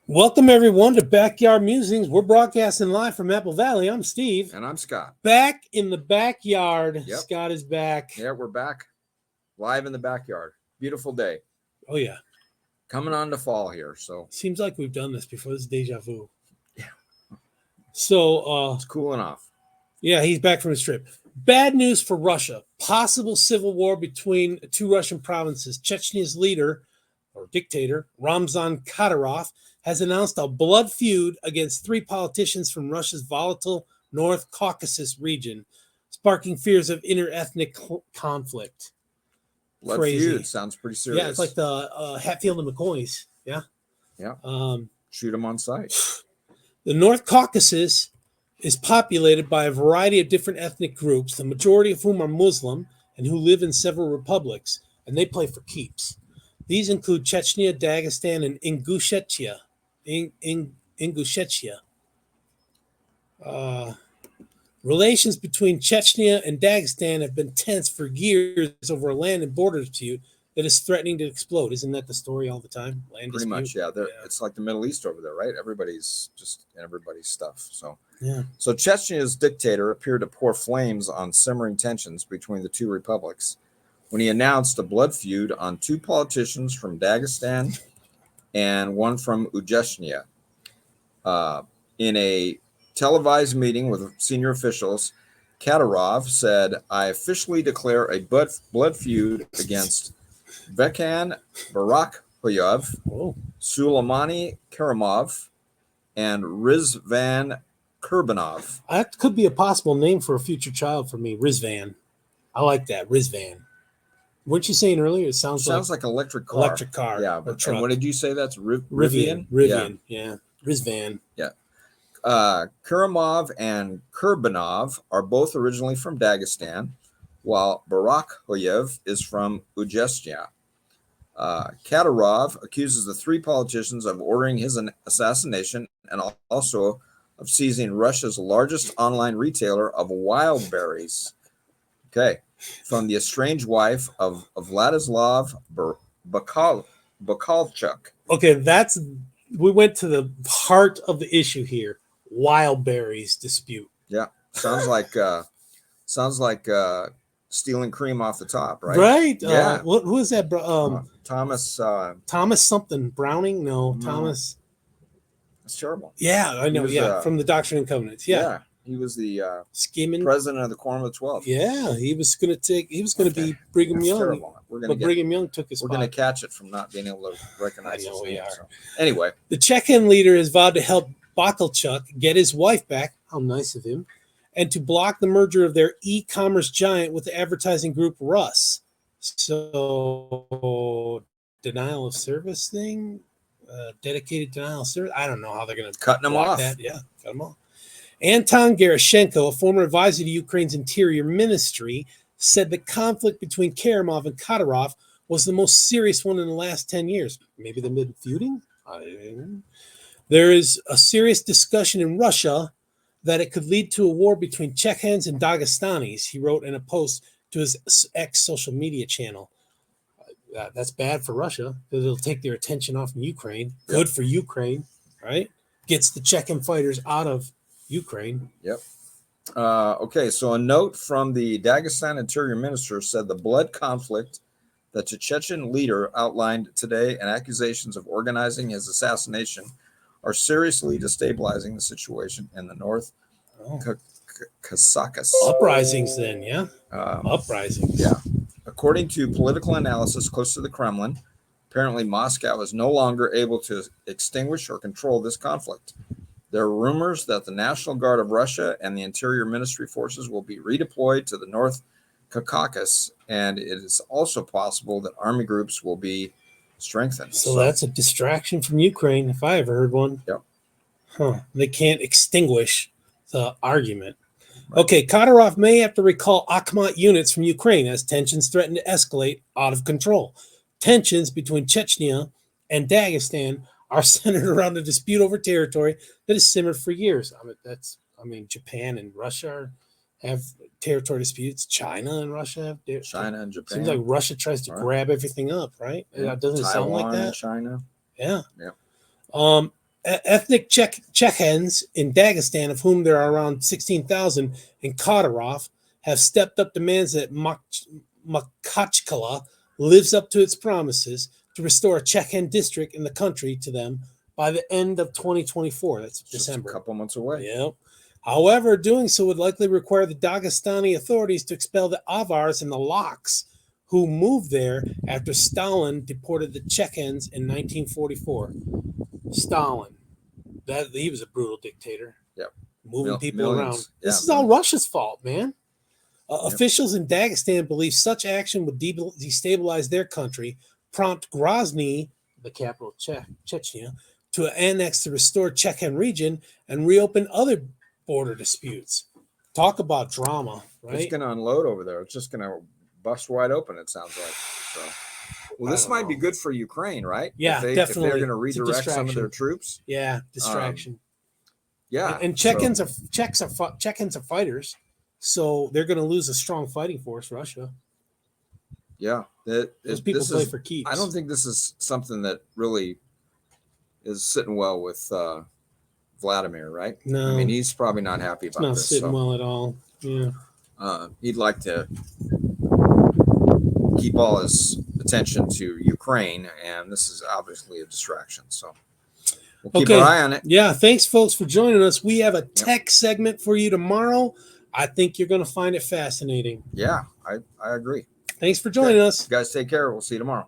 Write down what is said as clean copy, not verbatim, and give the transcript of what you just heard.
Welcome, everyone, to Backyard Musings. We're broadcasting live from Apple Valley. I'm Steve. And I'm Scott. Back in the backyard. Yep. Scott is back. Yeah, we're back live in the backyard. Beautiful day. Oh, yeah. Coming on to fall here. So Seems like we've done this before. This is deja vu. Yeah. So, it's cooling off. Yeah, he's back from his trip. Bad news for Russia. Possible civil war between two Russian provinces. Chechnya's leader, or dictator, Ramzan Kadyrov, has announced a blood feud against three politicians from Russia's volatile North Caucasus region, sparking fears of inter-ethnic conflict. Blood Crazy. feud sounds pretty serious. Yeah, it's like the Hatfield and McCoys. Yeah. Yeah. Shoot them on sight. The North Caucasus is populated by a variety of different ethnic groups, the majority of whom are Muslim and who live in several republics, and they play for keeps. These include Chechnya, Dagestan, and Ingushetia. Ingushetia. Relations between Chechnya and Dagestan have been tense for years over a land and border dispute that is threatening to explode. Isn't that the story all the time? Land Pretty dispute? much, yeah. It's like the Middle East over there, right? Everybody's just in everybody's stuff. So Yeah. So Chechnya's dictator appeared to pour flames on simmering tensions between the two republics when he announced a blood feud on two politicians from Dagestan and one from Chechnya. In a televised meeting with senior officials, Kadyrov said, "I officially declare a blood feud against Vekan Barakhoyev, Oh. Suleimani Karimov, and Rizvan Kurbanov." That could be a possible name for a future child for me, Rizvan. I like that, Rizvan. Weren't you saying earlier? It sounds like electric car. electric car. Yeah, or but truck. and what did you say? That's Rivian. Yeah. Yeah. Rizvan. Karimov and Kurbanov are both originally from Dagestan, while Barakhoyev is from Chechnya. Kadyrov accuses the three politicians of ordering his assassination and also of seizing Russia's largest online retailer of wild berries. Okay, from the estranged wife of Vladislav Bakalchuk. Okay, we went to the heart of the issue here. Wild berries dispute. Yeah, sounds like stealing cream off the top, right? Right. Yeah. Who is that, bro? Thomas. Thomas something Browning? No, Thomas. That's terrible. Yeah, I know. Was, from the Doctrine and Covenants. Yeah. He was the skimming president of the Quorum of the 12. Yeah, he was going to be Brigham That's Young. Terrible. Brigham Young took his spot. We're going to catch it from not being able to recognize his name. So. Anyway, the Chechnyan leader has vowed to help Bakalchuk get his wife back. How nice of him. And to block the merger of their e-commerce giant with the advertising group Russ. So, denial of service thing, dedicated denial of service. I don't know how they're going to cut them off. That. Yeah, cut them off. Anton Gerashenko, a former advisor to Ukraine's interior ministry, said the conflict between Karimov and Kadyrov was the most serious one in the last 10 years. Maybe they've been feuding? There is a serious discussion in Russia that it could lead to a war between Chechenyans and Dagestanis, he wrote in a post to his ex-social media channel. That's bad for Russia because it'll take their attention off from Ukraine. Yep. Good for Ukraine, right? Gets the Chechen fighters out of Ukraine. Yep. Okay, so a note from the Dagestan Interior Minister said the blood conflict that the Chechen leader outlined today and accusations of organizing his assassination are seriously destabilizing the situation in the North Caucasus. Uprisings then, yeah? Uprisings. Yeah. According to political analysis close to the Kremlin, apparently Moscow is no longer able to extinguish or control this conflict. There are rumors that the National Guard of Russia and the Interior Ministry forces will be redeployed to the North Caucasus, and it is also possible that army groups will be strengthened. So that's a distraction from Ukraine, if I ever heard one. Yep. They can't extinguish the argument. Right. Okay, Kadyrov may have to recall Akhmat units from Ukraine as tensions threaten to escalate out of control. Tensions between Chechnya and Dagestan are centered around a dispute over territory that has simmered for years. Japan and Russia have territory disputes. China and Russia have China and Japan. Seems like Russia tries to grab everything up, right? Yeah. Doesn't it sound like that? China. Yeah. Yeah. Ethnic Chechenyans in Dagestan, of whom there are around 16,000 in Kharkiv, have stepped up demands that Makhachkala lives up to its promises to restore a Chechnyan district in the country to them by the end of 2024. That's Just December. a couple months away. Yep. However, doing so would likely require the Dagestani authorities to expel the Avars and the Laks, who moved there after Stalin deported the Chechenyans in 1944. Stalin, he was a brutal dictator. Yep. Moving people Millions. around. Yeah, This is all Russia's fault, man. Yep. Officials in Dagestan believe such action would destabilize their country, prompt Grozny, the capital of Chechnya, to annex the restored Chechnyan region and reopen other border disputes. Talk about drama, right? It's going to unload over there. It's just going to bust wide open, it sounds like. So, well, this might be good for Ukraine, right? Yeah, if definitely. If they're going to redirect some of their troops. Yeah, distraction. Yeah. And Chechenyans are fighters, so they're going to lose a strong fighting force, Russia. Yeah. Those people play for keeps. I don't think this is something that really is sitting well with Vladimir, right? No. I mean, he's probably not happy about not this. sitting well at all. Yeah. He'd like to keep all his attention to Ukraine, and this is obviously a distraction. So we'll keep our eye on it. Yeah, thanks, folks, for joining us. We have a tech segment for you tomorrow. I think you're going to find it fascinating. Yeah, I agree. Thanks for joining us. You guys take care. We'll see you tomorrow.